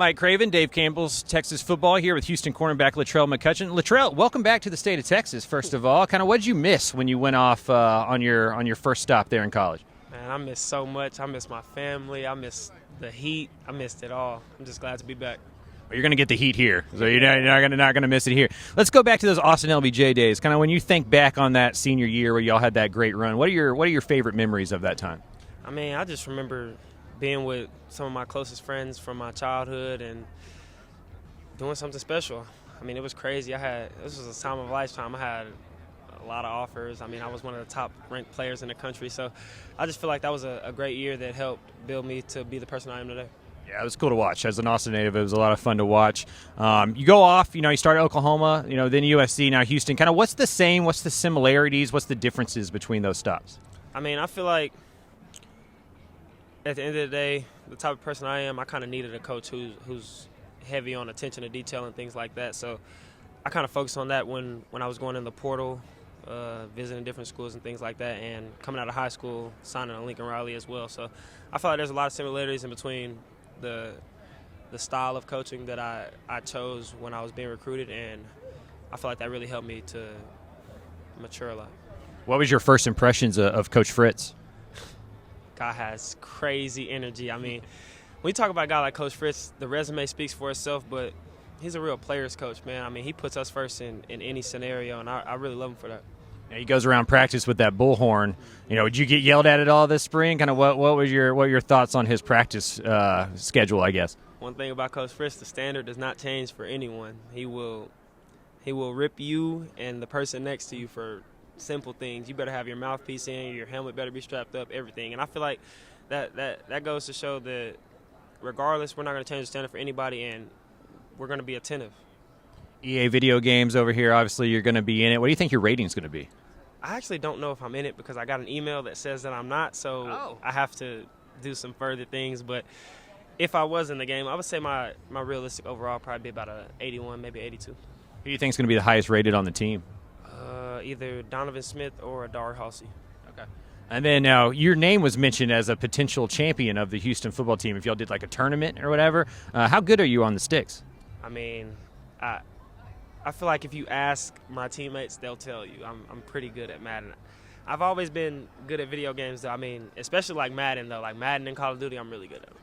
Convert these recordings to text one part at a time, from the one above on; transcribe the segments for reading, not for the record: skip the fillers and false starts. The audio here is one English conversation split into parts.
Mike Craven, Dave Campbell's Texas football here with Houston cornerback Latrell McCutchin. Latrell, welcome back to the state of Texas, first of all. Kind of what did you miss when you went off on your first stop there in college? Man, I miss so much. I miss my family. I miss the heat. I missed it all. I'm just glad to be back. Well, you're going to get the heat here, so you're not going to miss it here. Let's go back to those Austin LBJ days. Kind of when you think back on that senior year where y'all had that great run, what are your favorite memories of that time? I mean, I just remember being with some of my closest friends from my childhood and doing something special. I mean, it was crazy. This was a time of a lifetime. I had a lot of offers. I mean, I was one of the top-ranked players in the country. So I just feel like that was a great year that helped build me to be the person I am today. Yeah, it was cool to watch. As an Austin native, it was a lot of fun to watch. You go off, you started Oklahoma, then USC, now Houston. Kind of what's the same, what's the similarities, what's the differences between those stops? I mean, I feel like at the end of the day, the type of person I am, I kind of needed a coach who's heavy on attention to detail and things like that. So I kind of focused on that when I was going in the portal, visiting different schools and things like that, and coming out of high school, signing a Lincoln Riley as well. So I feel like there's a lot of similarities in between the style of coaching that I chose when I was being recruited, and I feel like that really helped me to mature a lot. What was your first impressions of Coach Fritz? Guy has crazy energy. I mean, when you talk about a guy like Coach Fritz, the resume speaks for itself, but he's a real player's coach, man. I mean, he puts us first in any scenario, and I really love him for that. Yeah, he goes around practice with that bullhorn. Did you get yelled at all this spring? Kind of what were your thoughts on his practice schedule, I guess? One thing about Coach Fritz, the standard does not change for anyone. He will rip you and the person next to you for simple things. You better have your mouthpiece in, your helmet better be strapped up, everything. And I feel like that goes to show that regardless, we're not going to change the standard for anybody, and we're going to be attentive. EA video games over here, obviously you're going to be in it. What do you think your rating's going to be? I actually don't know if I'm in it because I got an email that says that I'm not, so I have to do some further things. But if I was in the game, I would say my realistic overall would probably be about a 81, maybe 82. Who do you think is going to be the highest rated on the team? Either Donovan Smith or Adar Halsey. Okay. And then now your name was mentioned as a potential champion of the Houston football team if y'all did like a tournament or whatever. How good are you on the sticks? I mean, I feel like if you ask my teammates, they'll tell you I'm pretty good at Madden. I've always been good at video games, though. I mean, especially like Madden, though. Like Madden and Call of Duty, I'm really good at it.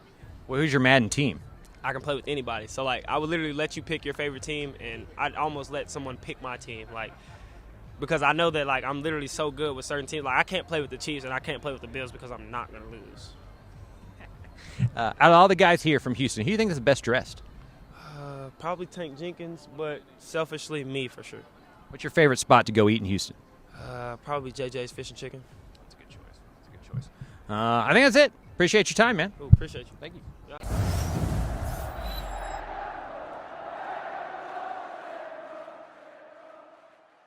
Well, who's your Madden team? I can play with anybody. So, like, I would literally let you pick your favorite team, and I'd almost let someone pick my team. Like, because I know that, like, I'm literally so good with certain teams. Like, I can't play with the Chiefs and I can't play with the Bills because I'm not going to lose. Out of all the guys here from Houston, who do you think is the best dressed? Probably Tank Jenkins, but selfishly me for sure. What's your favorite spot to go eat in Houston? Probably JJ's Fish and Chicken. That's a good choice. I think that's it. Appreciate your time, man. Ooh, appreciate you. Thank you. Yeah.